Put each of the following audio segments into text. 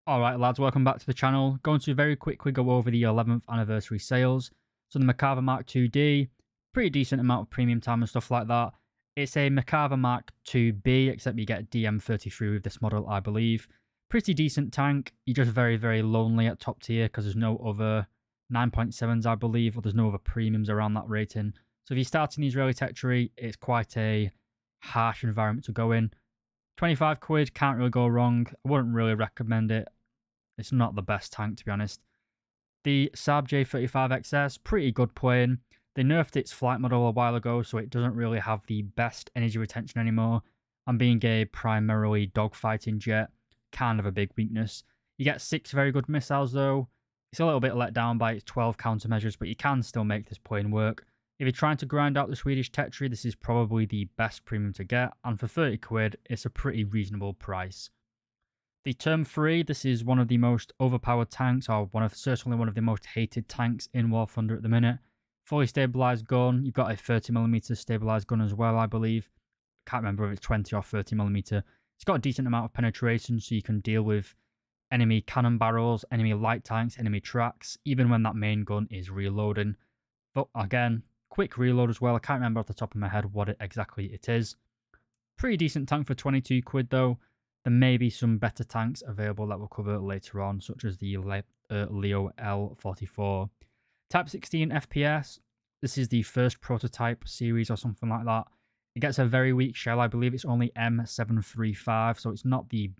Alright lads, welcome back to the channel. Going to very quickly go over the 11th anniversary sales. So the Macava Mark 2D, pretty decent amount of premium time and stuff like that. It's a Macava Mark 2B, except you get DM33 with this model, I believe. Pretty decent tank. You're just very, very lonely at top tier because there's no other 9.7s, I believe, or there's no other premiums around that rating. So if you're starting the Israeli tech tree, it's quite a harsh environment to go in. 25 quid, can't really go wrong. I wouldn't really recommend it. It's not the best tank, to be honest. The Saab J35XS, pretty good plane. They nerfed its flight model a while ago, so it doesn't really have the best energy retention anymore. And being a primarily dogfighting jet, kind of a big weakness. You get 6 very good missiles, though. It's a little bit let down by its 12 countermeasures, but you can still make this plane work. If you're trying to grind out the Swedish tech tree, this is probably the best premium to get, and for 30 quid, it's a pretty reasonable price. The Term 3, this is one of the most overpowered tanks, or certainly one of the most hated tanks in War Thunder at the minute. Fully stabilized gun, you've got a 30mm stabilized gun as well, I believe. Can't remember if it's 20 or 30mm. It's got a decent amount of penetration, so you can deal with enemy cannon barrels, enemy light tanks, enemy tracks, even when that main gun is reloading. But again, quick reload as well. I can't remember off the top of my head what exactly it is. Pretty decent tank for 22 quid though. There may be some better tanks available that we'll cover later on, such as the Leo L44. Type 16 FPS. This is the first prototype series or something like that. It gets a very weak shell. I believe it's only M735, so it's not the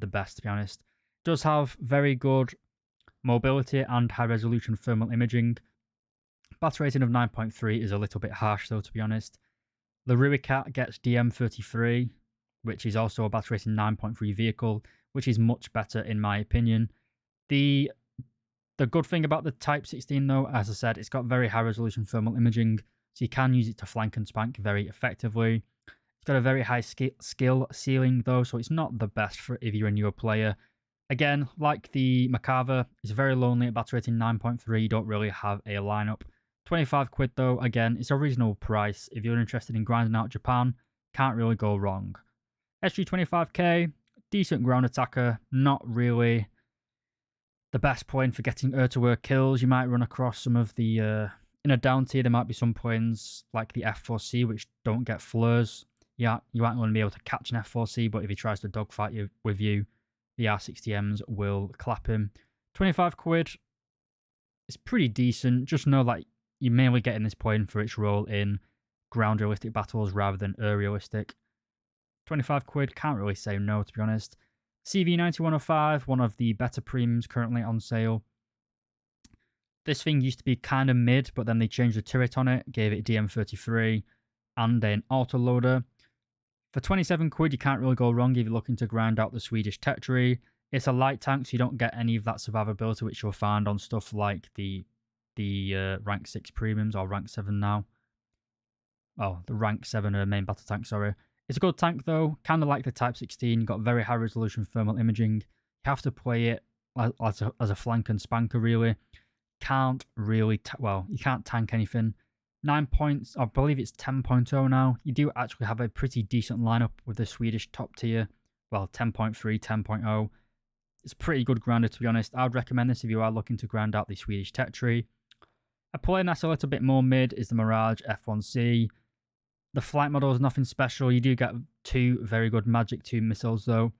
best, to be honest. It does have very good mobility and high resolution thermal imaging. Battle rating of 9.3 is a little bit harsh though, to be honest. The Ruicat gets DM33, which is also a battle rating 9.3 vehicle, which is much better in my opinion. The good thing about the Type 16 though, as I said, it's got very high resolution thermal imaging, so you can use it to flank and spank very effectively. It's got a very high skill ceiling though, so it's not the best for if you're a newer player. Again, like the Macava, it's very lonely at battle rating 9.3, you don't really have a lineup. 25 quid though, again, it's a reasonable price. If you're interested in grinding out Japan, can't really go wrong. SG25K, decent ground attacker, not really the best point for getting air-to-air kills. You might run across some of the, in a down tier, there might be some planes like the F4C which don't get flares. Yeah, you aren't going to be able to catch an F4C, but if he tries to dogfight with you, the R60Ms will clap him. 25 quid, it's pretty decent. Just know that you're mainly getting this point for its role in ground realistic battles rather than air realistic. 25 quid, can't really say no, to be honest. CV9105, one of the better premiums currently on sale. This thing used to be kind of mid, but then they changed the turret on it, gave it DM33 and an autoloader. For 27 quid, you can't really go wrong if you're looking to grind out the Swedish tech tree. It's a light tank, so you don't get any of that survivability, which you'll find on stuff like the rank 6 premiums, or rank 7 now. Oh, the rank 7 main battle tank, sorry. It's a good tank though, kind of like the Type 16. You've got very high resolution thermal imaging. You have to play it as a flank and spanker really. Can't really, you can't tank anything. 9 points, I believe it's 10.0 now. You do actually have a pretty decent lineup with the Swedish top tier. Well, 10.3, 10.0. It's pretty good grounder, to be honest. I would recommend this if you are looking to grind out the Swedish tech tree. A plane that's a little bit more mid is the Mirage F1C. The flight model is nothing special. You do get 2 very good Magic 2 missiles though.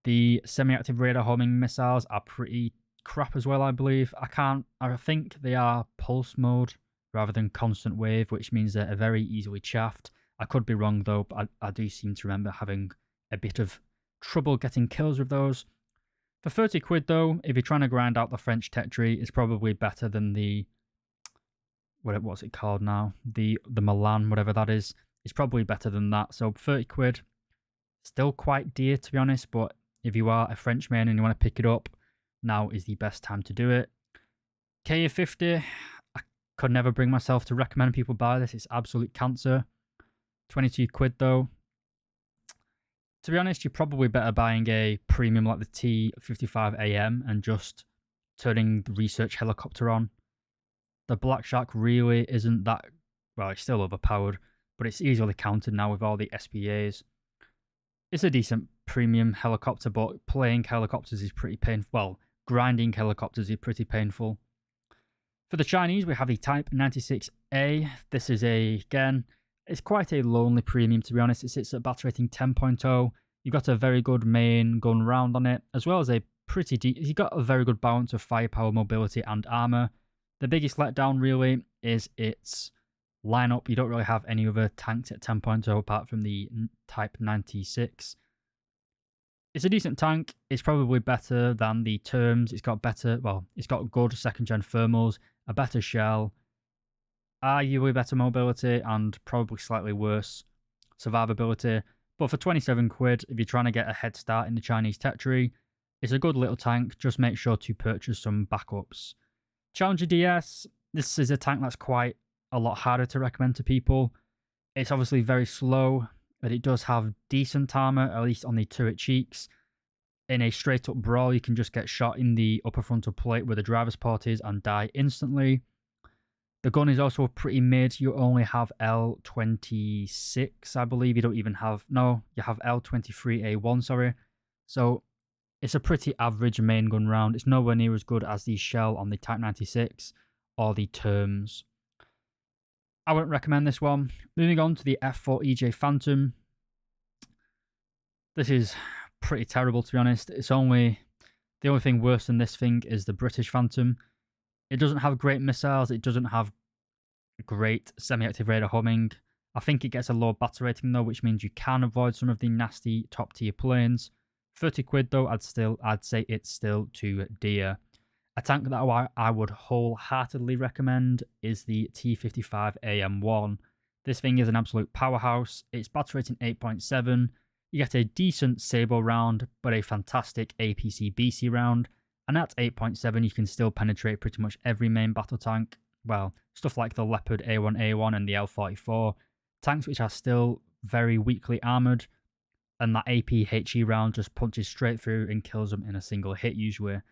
The semi-active radar homing missiles are pretty crap as well, I believe. I think they are pulse mode rather than constant wave, which means they're very easily chaffed. I could be wrong though, but I do seem to remember having a bit of trouble getting kills with those. For 30 quid though, if you're trying to grind out the French tech tree, it's probably better than the, what's it called now? The Milan, whatever that is. It's probably better than that. So 30 quid, still quite dear to be honest, but if you are a Frenchman and you want to pick it up, now is the best time to do it. KA50, I could never bring myself to recommend people buy this. It's absolute cancer. 22 quid though. To be honest, you're probably better buying a premium like the T55AM and just turning the research helicopter on. The Black Shark really isn't that, well, it's still overpowered, but it's easily countered now with all the SPAs. It's a decent premium helicopter, but playing helicopters is pretty painful. Well, grinding helicopters is pretty painful. For the Chinese, we have the Type 96A. This is again, it's quite a lonely premium, to be honest. It sits at battle rating 10.0. You've got a very good main gun round on it, as well as a you've got a very good balance of firepower, mobility, and armor. The biggest letdown, really, is its lineup. You don't really have any other tanks at 10.0 apart from the Type 96. It's a decent tank. It's probably better than the Terms. It's got good second-gen thermals, a better shell, arguably better mobility, and probably slightly worse survivability. But for 27 quid, if you're trying to get a head start in the Chinese tech tree, it's a good little tank. Just make sure to purchase some backups. Challenger DS, this is a tank that's quite a lot harder to recommend to people. It's obviously very slow, but it does have decent armor, at least on the turret cheeks. In a straight up brawl, you can just get shot in the upper frontal plate where the driver's port is and die instantly. The gun is also pretty mid. You only have L26, I believe. You don't even have... No, you have L23A1, sorry. So it's a pretty average main gun round. It's nowhere near as good as the shell on the Type 96 or the Terms. I wouldn't recommend this one. Moving on to the F4EJ Phantom. This is pretty terrible, to be honest. The only thing worse than this thing is the British Phantom. It doesn't have great missiles. It doesn't have great semi-active radar homing. I think it gets a low battle rating though, which means you can avoid some of the nasty top tier planes. 30 quid though, I'd say it's still too dear. A tank that I would wholeheartedly recommend is the T55 AM1. This thing is an absolute powerhouse. It's battle rating 8.7. You get a decent Sabo round, but a fantastic APC BC round. And at 8.7, you can still penetrate pretty much every main battle tank. Well, stuff like the Leopard A1A1 and the L44. Tanks which are still very weakly armoured. And that APHE round just punches straight through and kills them in a single hit usually.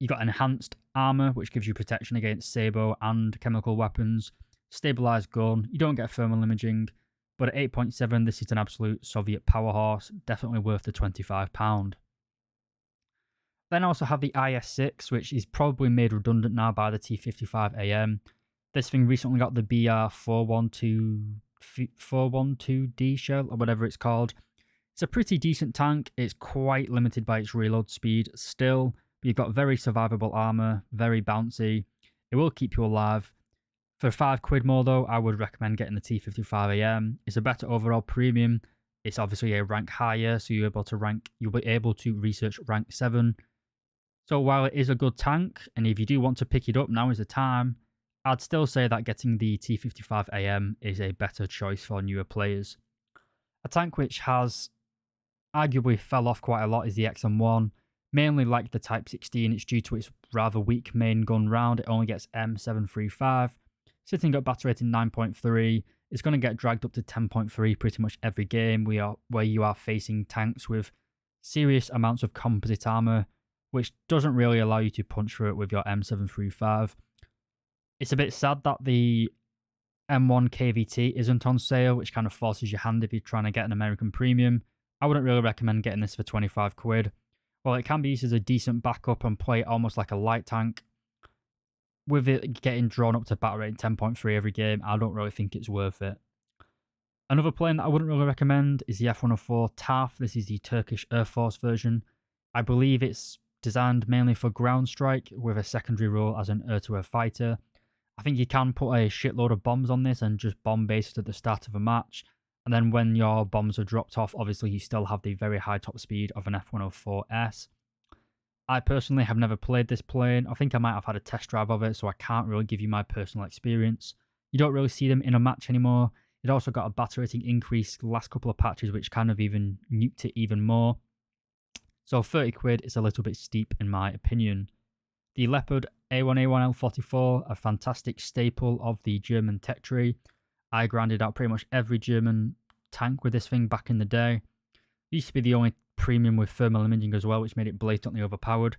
You got enhanced armor, which gives you protection against Sabo and chemical weapons. Stabilized gun. You don't get thermal imaging. But at 8.7, this is an absolute Soviet powerhouse. Definitely worth the £25. Then I also have the IS-6, which is probably made redundant now by the T55AM. This thing recently got the BR412D shell, or whatever it's called. It's a pretty decent tank. It's quite limited by its reload speed still. But you've got very survivable armor, very bouncy. It will keep you alive. For 5 quid more though, I would recommend getting the T55AM. It's a better overall premium. It's obviously a rank higher, so you'll be able to research rank 7. So while it is a good tank, and if you do want to pick it up, now is the time, I'd still say that getting the T55AM is a better choice for newer players. A tank which has arguably fell off quite a lot is the XM1. Mainly like the Type 16, it's due to its rather weak main gun round. It only gets M735. Sitting at battle rating 9.3. It's going to get dragged up to 10.3 pretty much every game where you are facing tanks with serious amounts of composite armor, which doesn't really allow you to punch through it with your M735. It's a bit sad that the M1 KVT isn't on sale, which kind of forces your hand if you're trying to get an American premium. I wouldn't really recommend getting this for 25 quid. Well, it can be used as a decent backup and play almost like a light tank. With it getting drawn up to battle rating 10.3 every game, I don't really think it's worth it. Another plane that I wouldn't really recommend is the F-104 TAF. This is the Turkish Air Force version. I believe it's designed mainly for ground strike with a secondary role as an air-to-air fighter. I think you can put a shitload of bombs on this and just bomb bases at the start of a match. And then when your bombs are dropped off, obviously you still have the very high top speed of an F-104S. I personally have never played this plane. I think I might have had a test drive of it, so I can't really give you my personal experience. You don't really see them in a match anymore. It also got a battle rating increase the last couple of patches, which kind of even nuked it even more. So 30 quid is a little bit steep in my opinion. The Leopard A1A1L44, a fantastic staple of the German tech tree. I grinded out pretty much every German tank with this thing back in the day. It used to be the only premium with thermal imaging as well, which made it blatantly overpowered.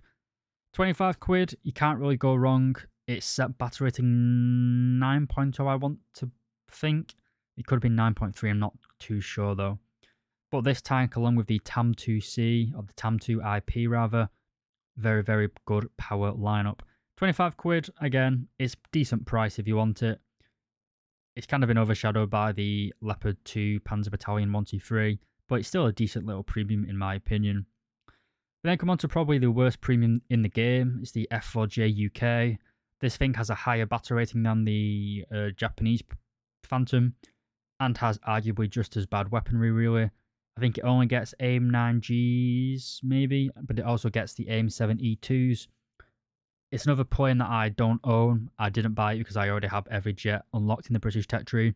25 quid, you can't really go wrong. It's set battle rating 9.0, I want to think. It could have been 9.3, I'm not too sure though. But this tank, along with the TAM2C, or the TAM2 IP rather, very, very good power lineup. 25 quid, again, it's decent price if you want it. It's kind of been overshadowed by the Leopard 2 Panzer Battalion 123, but it's still a decent little premium in my opinion. We then come on to probably the worst premium in the game. It's the F4J UK. This thing has a higher battle rating than the Japanese Phantom and has arguably just as bad weaponry, really. I think it only gets AIM 9Gs, maybe, but it also gets the AIM 7E2s. It's another plane that I don't own. I didn't buy it because I already have every jet unlocked in the British tech tree.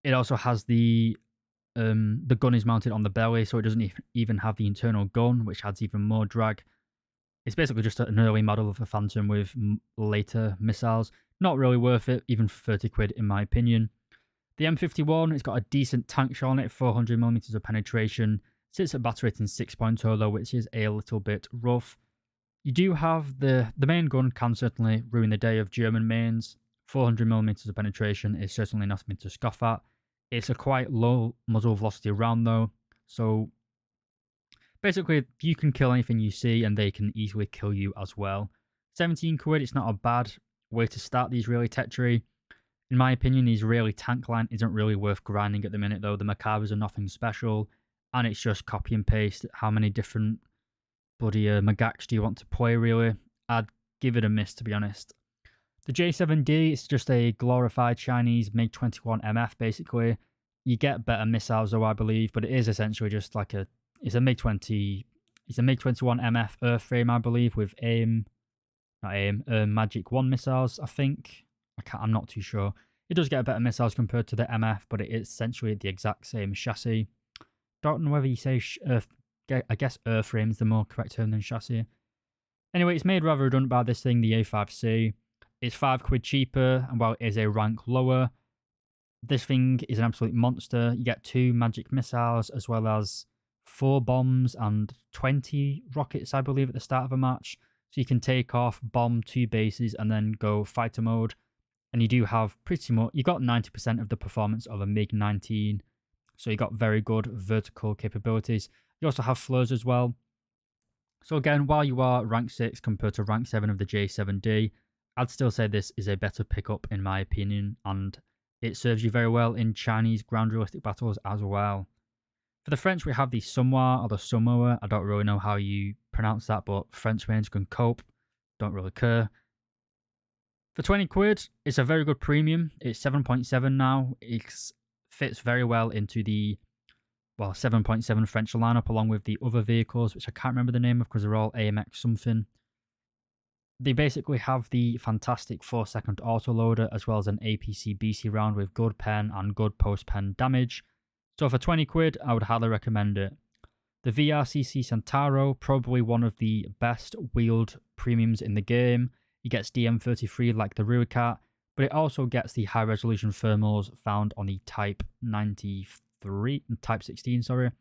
It also has the gun is mounted on the belly, so it doesn't even have the internal gun, which adds even more drag. It's basically just an early model of a Phantom with later missiles. Not really worth it, even for 30 quid in my opinion. The M51, it's got a decent tank shell on it, 400mm of penetration. Sits at battle rating 6.0 though, which is a little bit rough. You do have the main gun can certainly ruin the day of German mains. 400mm of penetration is certainly nothing to scoff at. It's a quite low muzzle velocity round though, so basically you can kill anything you see and they can easily kill you as well. 17 quid, it's not a bad way to start these really tech tree. In my opinion, the Israeli tank line isn't really worth grinding at the minute though. The Macavers are nothing special, and it's just copy and paste. How many different bloody Magaks do you want to play really? I'd give it a miss to be honest. The J7D is just a glorified Chinese MiG-21 MF basically. You get better missiles though I believe, but it is essentially just like it's a MiG-21 MF earthframe I believe with Magic 1 missiles I think. I'm not too sure. It does get better missiles compared to the MF, but it is essentially the exact same chassis. Don't know whether you say I guess earthframe is the more correct term than chassis. Anyway, it's made rather redundant by this thing, the A5C. It's 5 quid cheaper, and while it is a rank lower, this thing is an absolute monster. You get 2 magic missiles, as well as 4 bombs and 20 rockets, I believe, at the start of a match. So you can take off, bomb 2 bases, and then go fighter mode. And you do have pretty much, you got 90% of the performance of a MiG-19. So you got very good vertical capabilities. You also have floors as well. So again, while you are rank 6 compared to rank 7 of the J7D, I'd still say this is a better pickup in my opinion, and it serves you very well in Chinese ground realistic battles as well. For the French, we have the Somois or the Samoa. I don't really know how you pronounce that, but French mains can cope. Don't really care. For 20 quid, it's a very good premium. It's 7.7 now. It fits very well into the 7.7 French lineup along with the other vehicles, which I can't remember the name of because they're all AMX something. They basically have the fantastic 4-second autoloader as well as an APC BC round with good pen and good post-pen damage. So for 20 quid, I would highly recommend it. The VRCC Centauro, probably one of the best wheeled premiums in the game. It gets DM33 like the Ruicat, but it also gets the high resolution thermals found on the Type 16, sorry.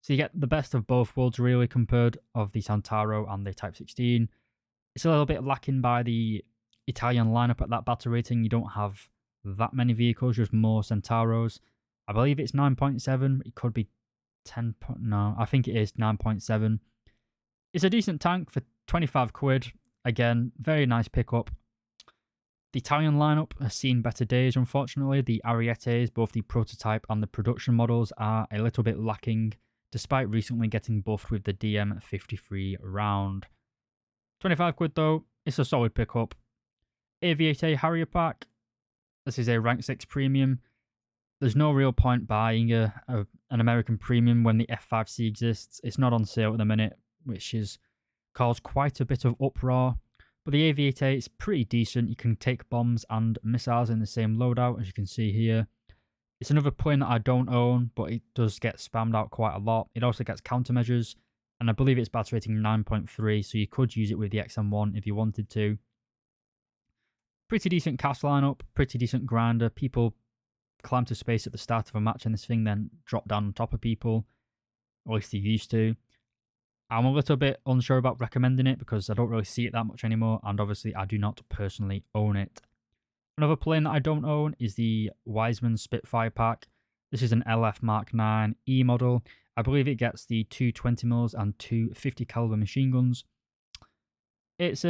So you get the best of both worlds really compared of the Centauro and the Type 16. It's a little bit lacking by the Italian lineup at that battle rating. You don't have that many vehicles, just more Centauros. I believe it's 9.7. It could be 10. No, I think it is 9.7. It's a decent tank for 25 quid. Again, very nice pickup. The Italian lineup has seen better days, unfortunately. The Arietes, both the prototype and the production models, are a little bit lacking, despite recently getting buffed with the DM53 round. 25 quid though, it's a solid pickup. Aviator Harrier Pack. This is a rank 6 premium. There's no real point buying an American premium when the F5C exists. It's not on sale at the minute, which has caused quite a bit of uproar. But the Aviator is pretty decent. You can take bombs and missiles in the same loadout, as you can see here. It's another plane that I don't own, but it does get spammed out quite a lot. It also gets countermeasures, and I believe it's battle rating 9.3, so you could use it with the XM1 if you wanted to. Pretty decent cast lineup, pretty decent grinder. People climb to space at the start of a match in this thing, then drop down on top of people. Or at least they used to. I'm a little bit unsure about recommending it because I don't really see it that much anymore, and obviously I do not personally own it. Another plane that I don't own is the Wiseman Spitfire pack. This is an LF Mark 9 E model. I believe it gets the two 20mm and two 50 caliber machine guns. It's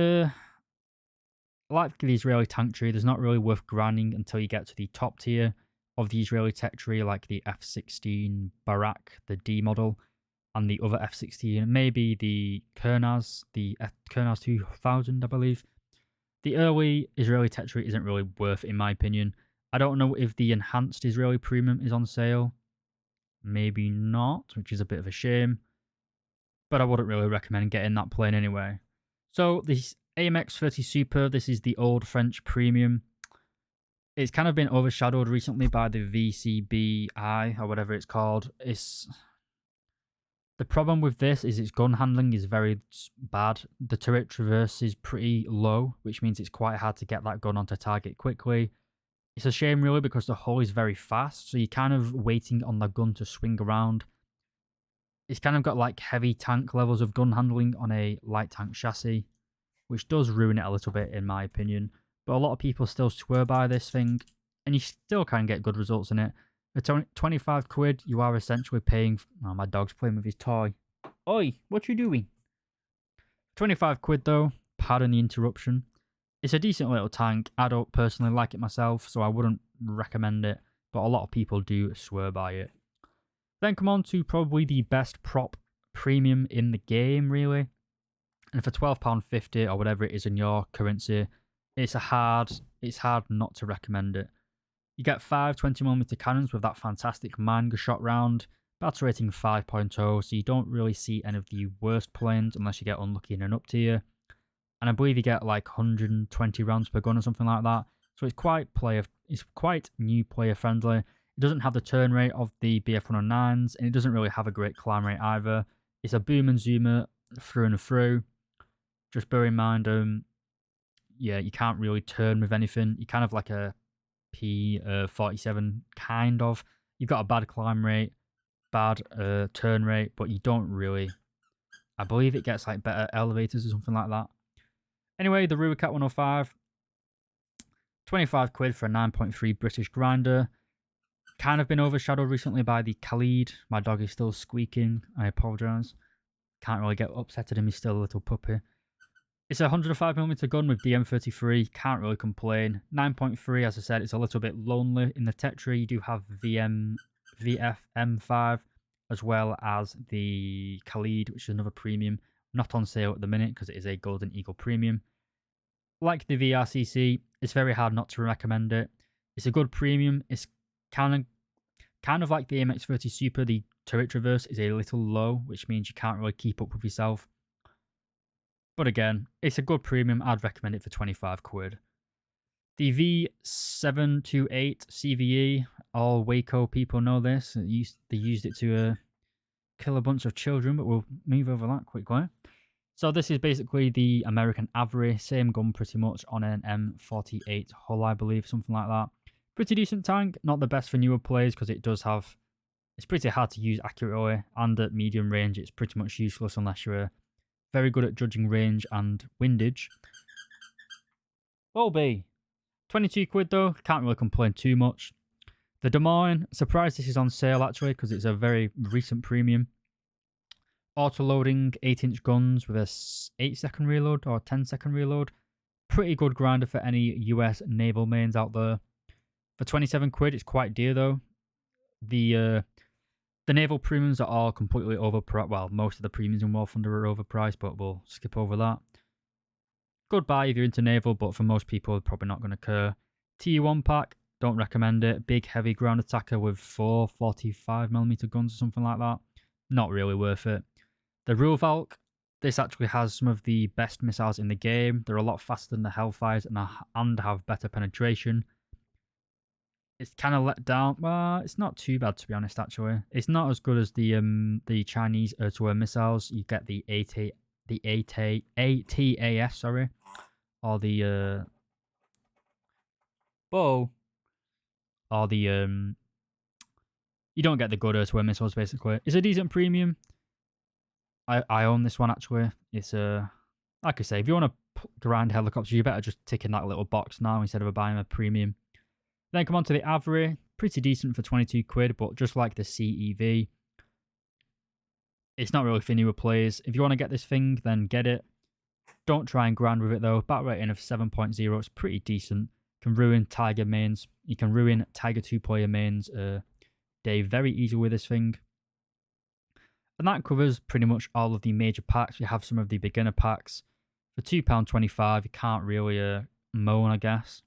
like the Israeli tank tree. There's not really worth grinding until you get to the top tier of the Israeli tech tree, like the F-16 Barak, the D model, and the other F-16, maybe the Kernaz, Kernaz 2000, I believe. The early Israeli tech tree isn't really worth it, in my opinion. I don't know if the enhanced Israeli premium is on sale. Maybe not, which is a bit of a shame. But I wouldn't really recommend getting that plane anyway. So this AMX 30 Super, this is the old French premium. It's kind of been overshadowed recently by the VCBI or whatever it's called. The problem with this is its gun handling is very bad. The turret traverse is pretty low, which means it's quite hard to get that gun onto target quickly. It's a shame really because the hull is very fast, so you're kind of waiting on the gun to swing around. It's kind of got like heavy tank levels of gun handling on a light tank chassis, which does ruin it a little bit in my opinion. But a lot of people still swear by this thing, and you still can get good results in it. For 25 quid, you are essentially paying... Oh, my dog's playing with his toy. Oi, what you doing? 25 quid though, pardon the interruption. It's a decent little tank. I don't personally like it myself, so I wouldn't recommend it. But a lot of people do swear by it. Then come on to probably the best prop premium in the game, really. And for £12.50 or whatever it is in your currency, it's hard not to recommend it. You get 5 20mm cannons with that fantastic Manga shot round, battle rating 5.0, so you don't really see any of the worst planes unless you get unlucky in an up tier. And I believe you get like 120 rounds per gun or something like that. So it's quite new player friendly. It doesn't have the turn rate of the BF-109s, and it doesn't really have a great climb rate either. It's a boom and zoomer through and through. Just bear in mind, yeah, you can't really turn with anything. You're kind of like a P47, kind of. You've got a bad climb rate, bad turn rate, but you don't really... I believe it gets like better elevators or something like that. Anyway, the Ruicat 105, 25 quid for a 9.3 British grinder. Kind of been overshadowed recently by the Khalid. My dog is still squeaking. I apologise. Can't really get upset at him. He's still a little puppy. It's a 105mm gun with DM33. Can't really complain. 9.3, as I said, it's a little bit lonely in the tech tree. You do have VFM5 as well as the Khalid, which is another premium. Not on sale at the minute because it is a Golden Eagle premium. Like the VRCC, it's very hard not to recommend it. It's a good premium. It's kind of like the MX-30 Super. The turret traverse is a little low, which means you can't really keep up with yourself. But again, it's a good premium. I'd recommend it for 25 quid. The V728 CVE, all Waco people know this. They used it to kill a bunch of children, but we'll move over that quickly. So this is basically the American Avery, same gun pretty much on an M48 hull, I believe, something like that. Pretty decent tank, not the best for newer players because it's pretty hard to use accurately, and at medium range it's pretty much useless unless you're very good at judging range and windage. Bobby! 22 quid though, can't really complain too much. The Des Moines, surprised this is on sale actually because it's a very recent premium. Auto-loading 8-inch guns with a 8-second reload or 10-second reload. Pretty good grinder for any US naval mains out there. For 27 quid, it's quite dear though. The naval premiums are all completely overpriced. Well, most of the premiums in War Thunder are overpriced, but we'll skip over that. Good buy if you're into naval, but for most people, it's probably not going to occur. TU1 pack, don't recommend it. Big, heavy ground attacker with 4 45mm guns or something like that. Not really worth it. The Ruvalk, this actually has some of the best missiles in the game. They're a lot faster than the Hellfires and have better penetration. It's kind of let down. Well, it's not too bad to be honest. Actually, it's not as good as the Chinese air-to-air missiles. You get the ATAS, sorry, or the bow, or the You don't get the good air-to-air missiles. Basically, it's a decent premium. I own this one actually. It's like I say, if you want to grind helicopters, you better just tick in that little box now instead of buying a premium. Then come on to the Avery. pretty decent for 22 quid, but just like the CEV, it's not really for newer players. If you want to get this thing, then get it. Don't try and grind with it though. Bat rating of 7.0, it's pretty decent. Can ruin Tiger mains. You can ruin Tiger 2-player mains day very easy with this thing. And that covers pretty much all of the major packs. We have some of the beginner packs. For £2.25, you can't really moan, I guess.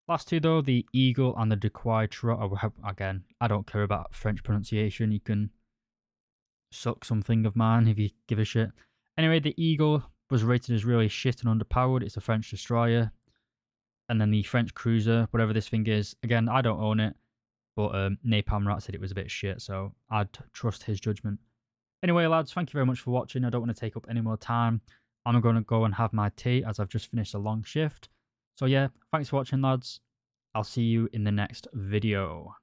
Last two though, the Eagle and the Dequoy Trot. Again, I don't care about French pronunciation. You can suck something of mine if you give a shit. Anyway, the Eagle was rated as really shit and underpowered. It's a French destroyer. And then the French Cruiser, whatever this thing is. Again, I don't own it. But Napalm Rat said it was a bit shit, so I'd trust his judgment. Anyway, lads, thank you very much for watching. I don't want to take up any more time. I'm going to go and have my tea as I've just finished a long shift. So yeah, thanks for watching, lads. I'll see you in the next video.